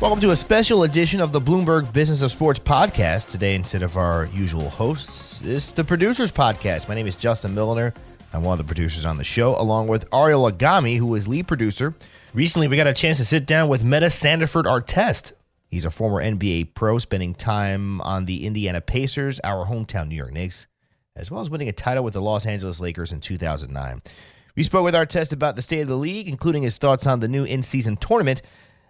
Welcome to a special edition of the Bloomberg Business of Sports podcast. Today, instead of our usual hosts, it's the Producers Podcast. My name is Justin Milliner. I'm one of the producers on the show, along with Ariel Agami, who is lead producer. Recently, we got a chance to sit down with Metta Sandiford-Artest. He's a former NBA pro, spending time on the Indiana Pacers, our hometown New York Knicks, as well as winning a title with the Los Angeles Lakers in 2009. We spoke with Artest about the state of the league, including his thoughts on the new in-season tournament,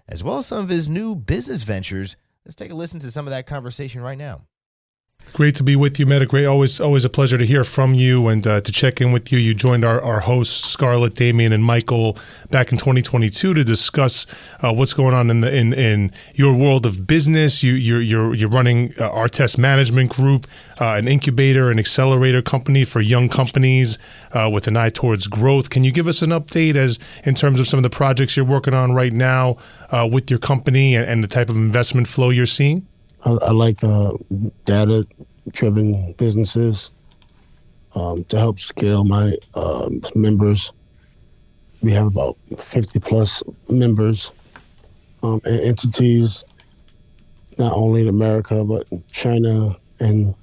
as well as some of his new business ventures. Let's take a listen to some of that conversation right now. Great to be with you, Metta. Great, always a pleasure to hear from you and to check in with you. You joined our hosts, Scarlet, Damian, and Michael, back in 2022 to discuss what's going on in your world of business. You're running Artest Management Group, an incubator and accelerator company for young companies with an eye towards growth. Can you give us an update in terms of some of the projects you're working on right now with your company and the type of investment flow you're seeing? I like data-driven businesses to help scale my members. We have about 50-plus members and entities, not only in America, but China, and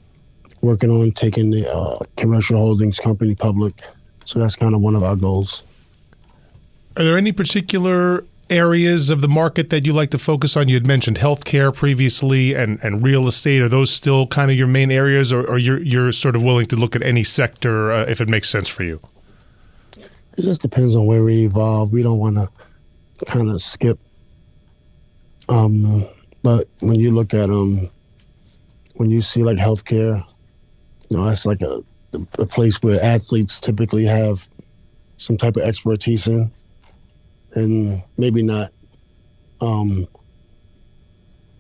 working on taking the commercial holdings company public. So that's kind of one of our goals. Are there any particular areas of the market that you like to focus on? You had mentioned healthcare previously and real estate. Are those still kind of your main areas, or you're sort of willing to look at any sector if it makes sense for you? It just depends on where we evolve. We don't want to kind of skip. But when you look at when you see like healthcare, that's like a place where athletes typically have some type of expertise in. And maybe not in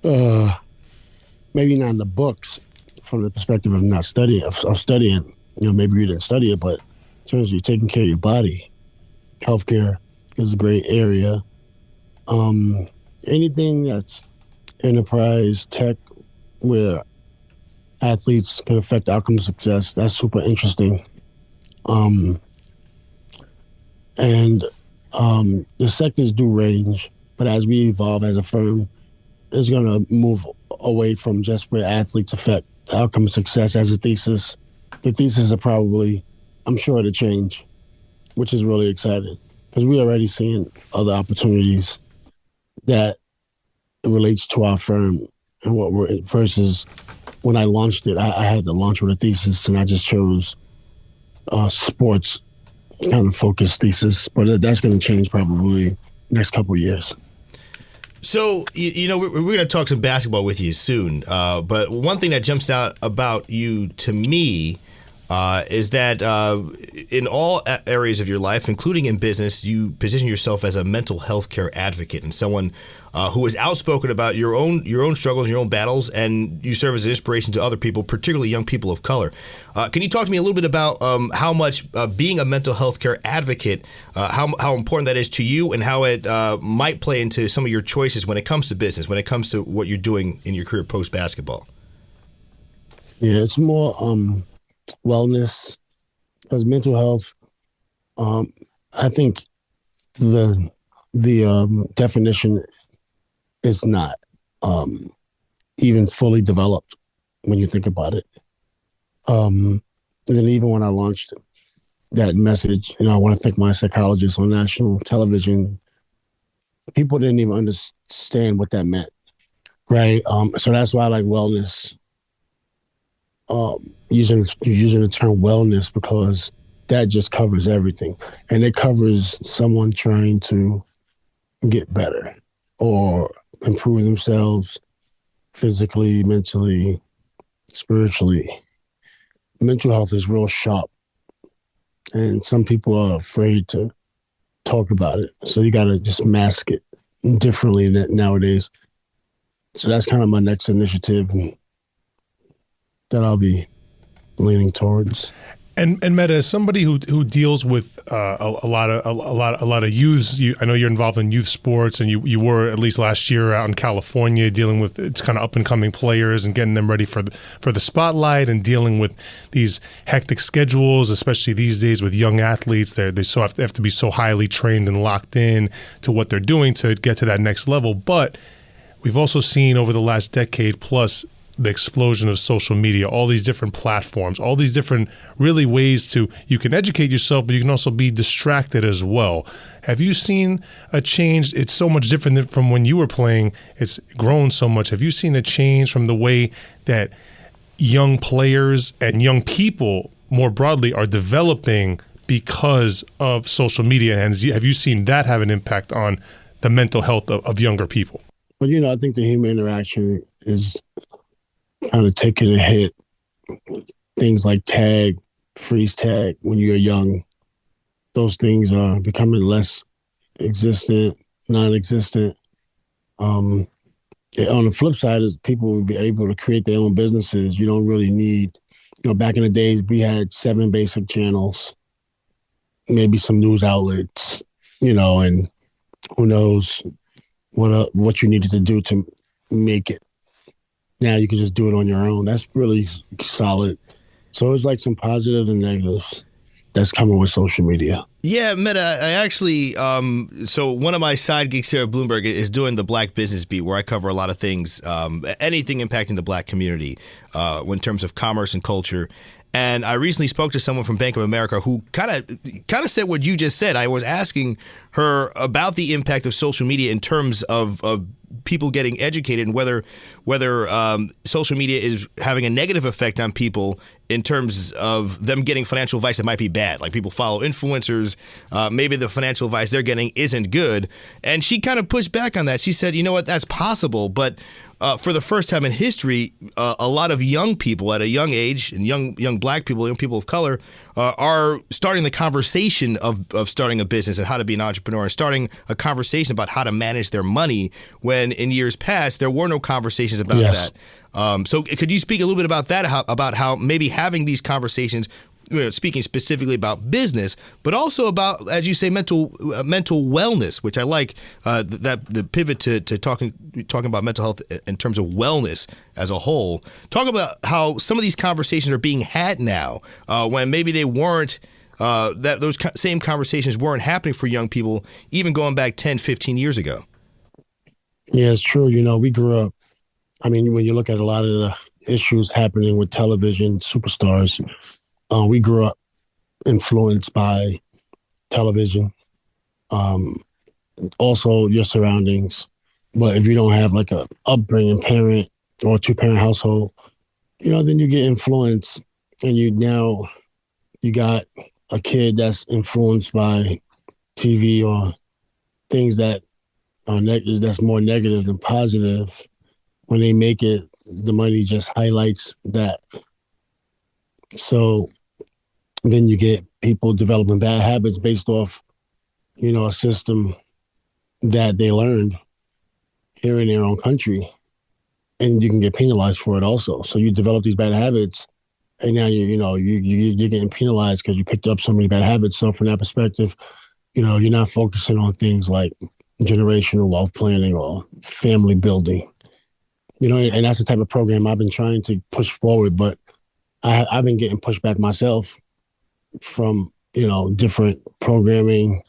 the books from the perspective of not studying, of studying. Maybe you didn't study it, but in terms of you taking care of your body, healthcare is a great area. Anything that's enterprise tech where athletes can affect outcome success, that's super interesting. The sectors do range, but as we evolve as a firm, it's going to move away from just where athletes affect outcome success as a thesis. The thesis are probably, I'm sure, to change, which is really exciting because we're already seeing other opportunities that relates to our firm and what we're, versus when I launched it, I had to launch with a thesis and I just chose sports kind of focused thesis, but that's going to change probably next couple of years. So, we're going to talk some basketball with you soon, but one thing that jumps out about you to me is that in all areas of your life, including in business, you position yourself as a mental health care advocate and someone who is outspoken about your own struggles, your own battles, and you serve as an inspiration to other people, particularly young people of color. Can you talk to me a little bit about how much being a mental health care advocate, how important that is to you, and how it might play into some of your choices when it comes to business, when it comes to what you're doing in your career post-basketball? Yeah, it's more wellness, because mental health, I think the definition is not even fully developed when you think about it. And then even when I launched that message, I want to thank my psychologist on national television. People didn't even understand what that meant, right? So that's why I like wellness. Using the term wellness, because that just covers everything, and it covers someone trying to get better or improve themselves physically, mentally, spiritually. Mental health is real sharp, and some people are afraid to talk about it, so you got to just mask it differently nowadays. So that's kind of my next initiative that I'll be leaning towards. And Metta, as somebody who deals with a lot of youths, I know you're involved in youth sports, and you were at least last year out in California dealing with it's kind of up and coming players and getting them ready for the spotlight and dealing with these hectic schedules, especially these days with young athletes. They have to be so highly trained and locked in to what they're doing to get to that next level. But we've also seen over the last decade plus the explosion of social media, all these different platforms, all these different really ways you can educate yourself, but you can also be distracted as well. Have you seen a change? It's so much different than from when you were playing. It's grown so much. Have you seen a change from the way that young players and young people more broadly are developing because of social media? And have you seen that have an impact on the mental health of younger people? But, I think the human interaction is kind of taking a hit. Things like tag, freeze tag, when you're young, those things are becoming less non-existent. On the flip side is people will be able to create their own businesses. You don't really need, back in the days, we had 7 basic channels, maybe some news outlets, and who knows what you needed to do to make it. Now you can just do it on your own. That's really solid. So it's like some positives and negatives that's coming with social media. Yeah, Metta, I actually, so one of my side gigs here at Bloomberg is doing the Black Business Beat, where I cover a lot of things, anything impacting the Black community in terms of commerce and culture. And I recently spoke to someone from Bank of America who kind of said what you just said. I was asking her about the impact of social media in terms of people getting educated and whether social media is having a negative effect on people in terms of them getting financial advice that might be bad. Like people follow influencers, maybe the financial advice they're getting isn't good. And she kind of pushed back on that. She said, you know what, that's possible, but for the first time in history, a lot of young people at a young age, and young Black people, young people of color, are starting the conversation of starting a business and how to be an entrepreneur, and starting a conversation about how to manage their money, when in years past there were no conversations about that. So could you speak a little bit about that, about how maybe having these conversations, speaking specifically about business, but also about, as you say, mental wellness, which I like, that the pivot to talking about mental health in terms of wellness as a whole. Talk about how some of these conversations are being had now, when maybe they weren't, that those same conversations weren't happening for young people, even going back 10, 15 years ago. Yeah, it's true. We grew up, when you look at a lot of the issues happening with television superstars, we grew up influenced by television, also your surroundings. But if you don't have like a upbringing parent or a 2-parent household, then you get influenced, and you got a kid that's influenced by TV or things that are that's more negative than positive. When they make it, the money just highlights that. So then you get people developing bad habits based off, a system that they learned here in their own country, and you can get penalized for it also. So you develop these bad habits, and now you're getting penalized because you picked up so many bad habits. So from that perspective, you're not focusing on things like generational wealth planning or family building. And that's the type of program I've been trying to push forward, but I've been getting pushed back myself from, different programming.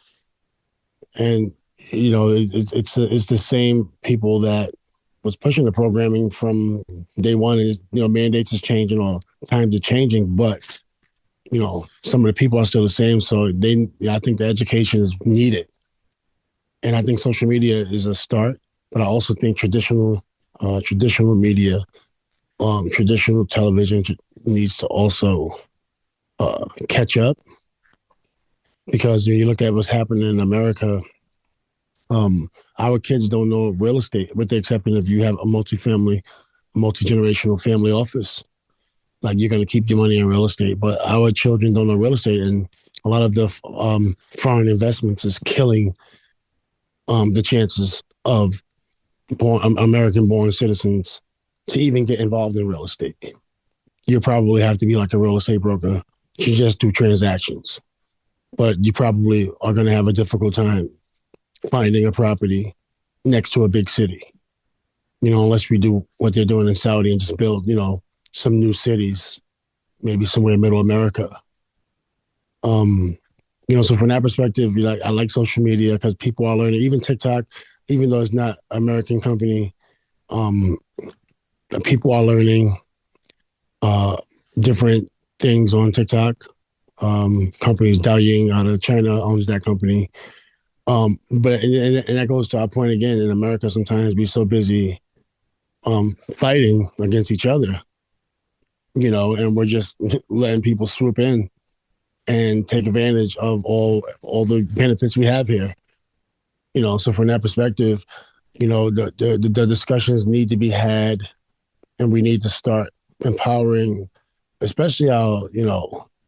And, it's the same people that was pushing the programming from day one. Is, mandates is changing or times are changing, but, some of the people are still the same. So I think the education is needed. And I think social media is a start, but I also think traditional media, traditional television needs to also catch up, because when you look at what's happening in America, our kids don't know real estate, with the exception if you have a multi-generational family office. Like, you're going to keep your money in real estate, but our children don't know real estate, and a lot of the foreign investments is killing the chances of American-born citizens to even get involved in real estate. You probably have to be like a real estate broker to just do transactions, but you probably are going to have a difficult time finding a property next to a big city, unless we do what they're doing in Saudi and just build, some new cities, maybe somewhere in middle America. So from that perspective, I like social media because people are learning. Even TikTok, even though it's not an American company, Um, People are learning different things on TikTok. Companies, Daoying out of China owns that company. But that goes to our point again. In America, sometimes we're so busy fighting against each other, and we're just letting people swoop in and take advantage of all the benefits we have here. So from that perspective, the discussions need to be had, and we need to start empowering, especially our,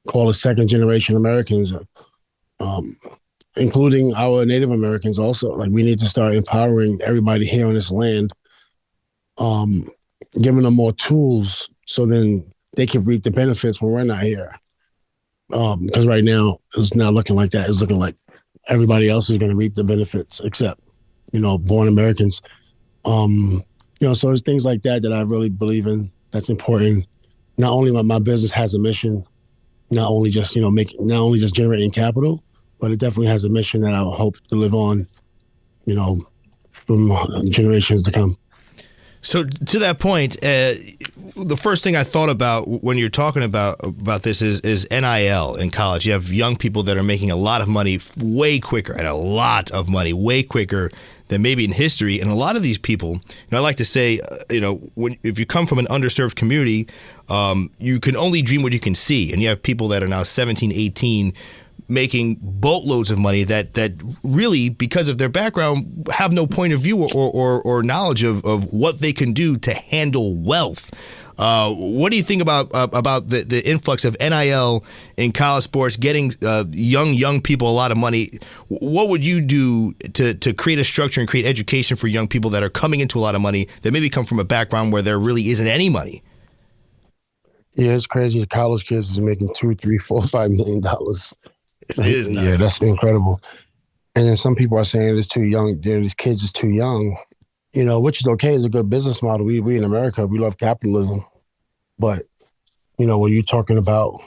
call it second generation Americans, including our Native Americans also. Like, we need to start empowering everybody here on this land, giving them more tools so then they can reap the benefits when we're not here. Because right now it's not looking like that. It's looking like everybody else is going to reap the benefits except, born Americans. So there's things like that I really believe in. That's important. Not only my business has a mission, not only just generating capital, but it definitely has a mission that I hope to live on, from generations to come. So to that point, the first thing I thought about when you're talking about this is NIL in college. You have young people that are making a lot of money way quicker, and a lot of money way quicker than maybe in history. And a lot of these people, I like to say, if you come from an underserved community, you can only dream what you can see. And you have people that are now 17, 18, making boatloads of money that really, because of their background, have no point of view or knowledge of what they can do to handle wealth. What do you think about the influx of NIL in college sports, getting young people a lot of money? What would you do to create a structure and create education for young people that are coming into a lot of money that maybe come from a background where there really isn't any money? Yeah, it's crazy. The college kids is making $2, $3, $4, $5 million. It is nuts. Yeah, that's incredible. And then some people are saying it's too young. These kids is too young, which is okay. It's a good business model. We in America, we love capitalism. But, when you're talking about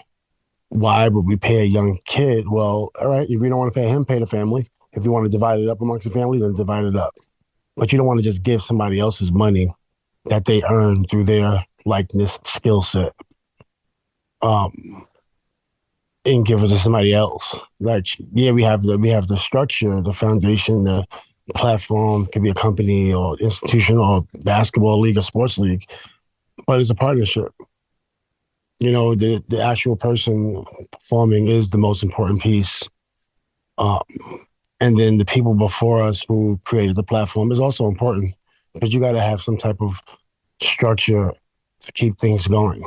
why would we pay a young kid? Well, all right, if you don't want to pay him, pay the family. If you want to divide it up amongst the family, then divide it up. But you don't want to just give somebody else's money that they earn through their likeness, skill set, and give it to somebody else. Like, yeah, we have the structure, the foundation, the platform, could be a company or institution or basketball league or sports league, but it's a partnership. The actual person performing is the most important piece. And then the people before us who created the platform is also important, because you got to have some type of structure to keep things going,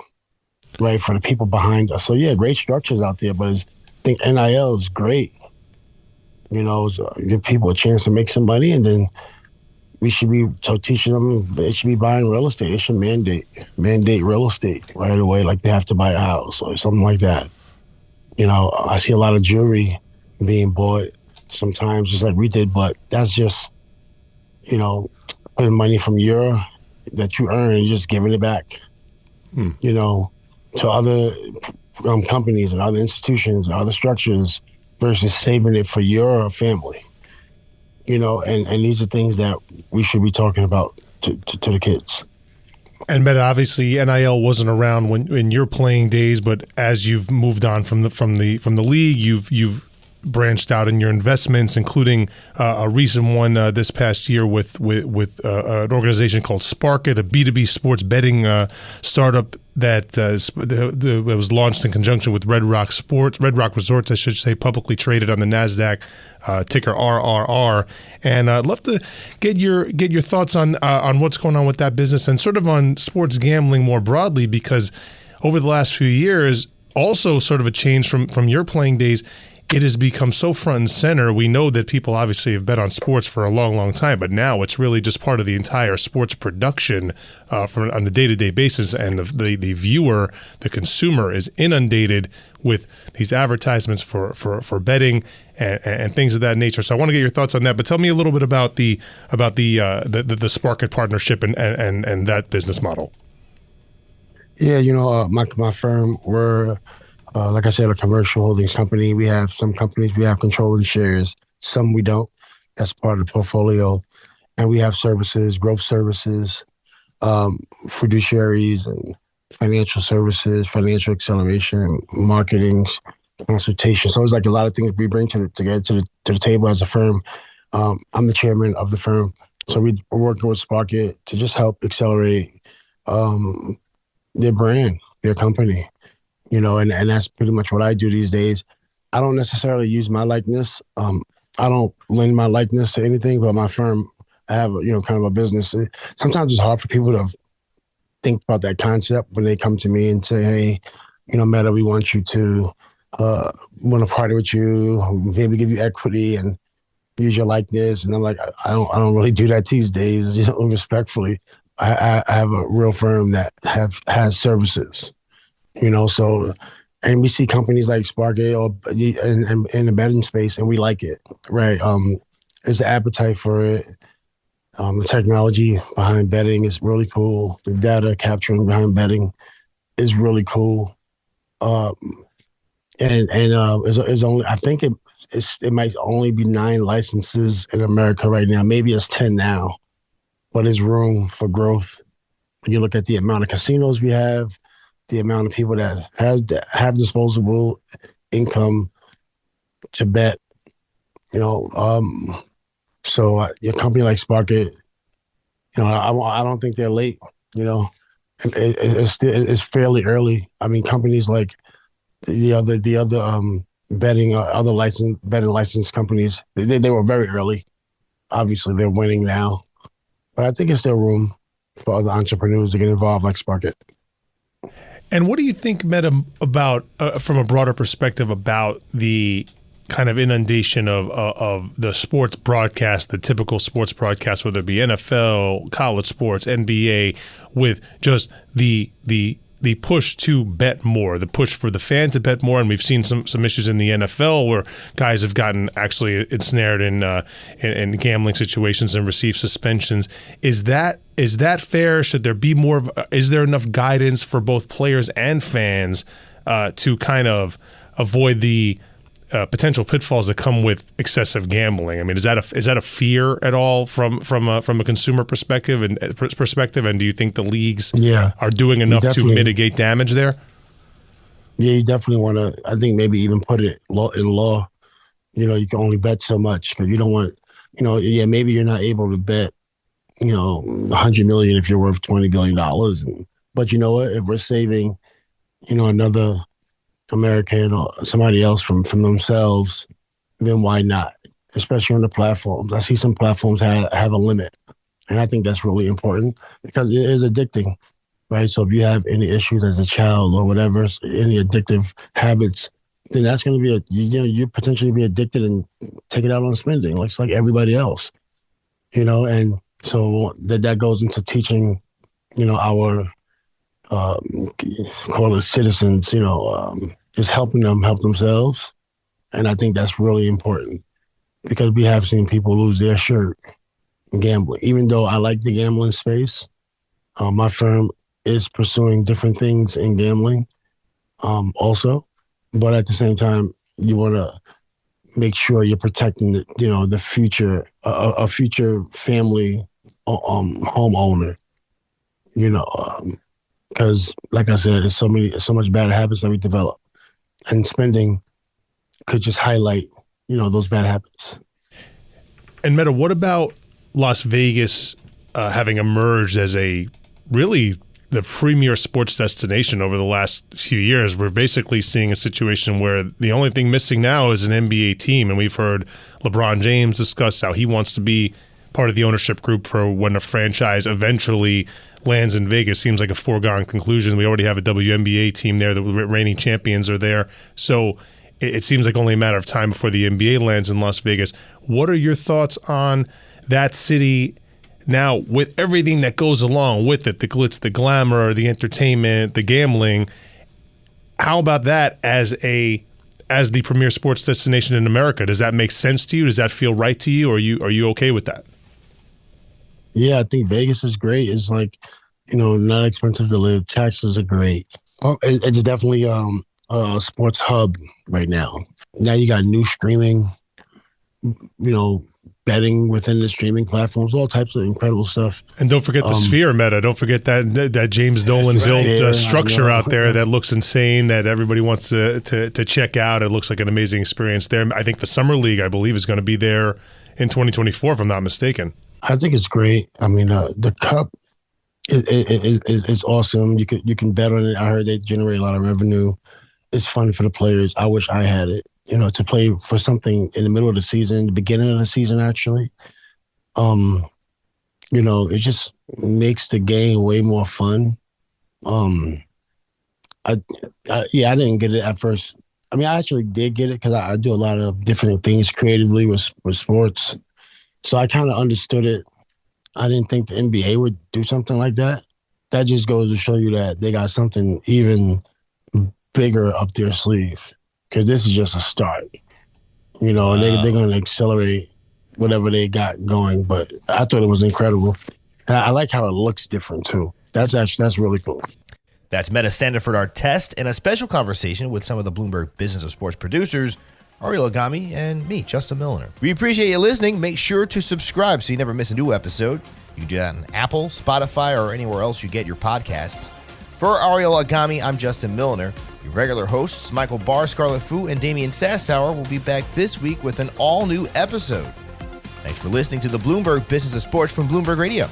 right, for the people behind us. So yeah, great structures out there, but I think NIL is great. Give people a chance to make some money, and then we should be teaching them they should be buying real estate. They should mandate real estate right away, like they have to buy a house or something like that. I see a lot of jewelry being bought sometimes, just like we did, but that's just, putting money from your that you earn and just giving it back, to other companies and other institutions and other structures versus saving it for your family. And these are things that we should be talking about to the kids. And Metta, obviously NIL wasn't around when in your playing days, but as you've moved on from the league, you've branched out in your investments, including a recent one this past year with an organization called Sparket, a B2B sports betting startup that was launched in conjunction with Red Rock Resorts, I should say, publicly traded on the NASDAQ, ticker RRR. And I'd love to get your thoughts on what's going on with that business and sort of on sports gambling more broadly, because over the last few years, also sort of a change from your playing days, it has become so front and center. We know that people obviously have bet on sports for a long, long time, but now it's really just part of the entire sports production on a day-to-day basis. And the viewer, the consumer, is inundated with these advertisements for betting and things of that nature. So I want to get your thoughts on that. But tell me a little bit about the Sparket partnership and that business model. Yeah, my firm, we're like I said, a commercial holdings company. We have some companies we have controlling shares, some we don't. That's part of the portfolio. And we have services, growth services, fiduciaries and financial services, financial acceleration, marketing, consultation. So it's like a lot of things we bring to the table as a firm. I'm the chairman of the firm, so we're working with Sparkit to just help accelerate their brand, their company, and that's pretty much what I do these days. I don't necessarily use my likeness. I don't lend my likeness to anything, but my firm, I have, kind of a business. Sometimes it's hard for people to think about that concept when they come to me and say, hey, Metta, we want you to, want to partner with you, maybe give you equity and use your likeness. And I'm like, I don't really do that these days, respectfully. I have a real firm that has services, so, and we see companies like Sparkit or in the betting space, and we like it, right? There's an appetite for it. The technology behind betting is really cool. The data capturing behind betting is really cool. It's only, I think it might only be 9 licenses in America right now. Maybe it's 10 now, but there's room for growth. When you look at the amount of casinos we have, the amount of people that have disposable income to bet, so your company like Sparkit, I don't think they're late. It's fairly early. I mean, companies like the other betting license companies, they were very early. Obviously, they're winning now, but I think it's still room for other entrepreneurs to get involved like Sparkit. And what do you think, Metta, about from a broader perspective about the kind of inundation of the sports broadcast, the typical sports broadcast, whether it be NFL, college sports, NBA, with just the push to bet more, the push for the fan to bet more, and we've seen some issues in the NFL where guys have gotten actually ensnared in gambling situations and received suspensions. Is that fair? Should there be more? Is there enough guidance for both players and fans to kind of avoid the potential pitfalls that come with excessive gambling? I mean, is that a fear at all from a consumer perspective? And do you think the leagues are doing enough to mitigate damage there? Yeah, you definitely want to. I think maybe even put it in law. You can only bet so much because you don't want. Maybe you're not able to bet. $100 million if you're worth $20 billion. But you know what? If we're saving, another American or somebody else from themselves, then why not? Especially on the platforms. I see some platforms have a limit. And I think that's really important because it is addicting, right? So if you have any issues as a child or whatever, any addictive habits, then that's going to be you potentially be addicted and take it out on spending, like everybody else, and so that goes into teaching, our call it citizens, just helping them help themselves. And I think that's really important because we have seen people lose their shirt gambling. Even though I like the gambling space, my firm is pursuing different things in gambling also. But at the same time, you want to make sure you're protecting the future, a future family homeowner, because like I said, there's so much bad habits that we develop, and spending could just highlight, those bad habits. And Metta, what about Las Vegas having emerged as the premier sports destination over the last few years? We're basically seeing a situation where the only thing missing now is an NBA team, and we've heard LeBron James discuss how he wants to be part of the ownership group for when a franchise eventually lands in Vegas. Seems like a foregone conclusion. We already have a WNBA team there. The reigning champions are there. So it seems like only a matter of time before the NBA lands in Las Vegas. What are your thoughts on that city now with everything that goes along with it, the glitz, the glamour, the entertainment, the gambling? How about that as the premier sports destination in America? Does that make sense to you? Does that feel right to you? Or are you okay with that? Yeah, I think Vegas is great. It's not expensive to live. Taxes are great. It's definitely a sports hub right now. Now you got new streaming, betting within the streaming platforms, all types of incredible stuff. And don't forget the Sphere, Metta. Don't forget that James Dolan built structure out there that looks insane, that everybody wants to check out. It looks like an amazing experience there. I think the Summer League, I believe, is going to be there in 2024, if I'm not mistaken. I think it's great. I mean, the Cup is awesome. You can bet on it. I heard they generate a lot of revenue. It's fun for the players. I wish I had it, to play for something in the middle of the season, the beginning of the season, actually. It just makes the game way more fun. I didn't get it at first. I mean, I actually did get it because I do a lot of different things creatively with sports. So I kind of understood it. I didn't think the NBA would do something like that. That just goes to show you that they got something even bigger up their sleeve, because this is just a start, and they're going to accelerate whatever they got going. But I thought it was incredible. And I like how it looks different too. That's really cool. That's Metta Sandiford-Artest in a special conversation with some of the Bloomberg Business of Sports producers, Ariel, Agami, and me, Justin Milliner. We appreciate you listening. Make sure to subscribe so you never miss a new episode. You can do that on Apple, Spotify, or anywhere else you get your podcasts. For Ariel, Agami, I'm Justin Milliner. Your regular hosts, Michael Barr, Scarlet, and Damian Sassower, will be back this week with an all-new episode. Thanks for listening to the Bloomberg Business of Sports from Bloomberg Radio.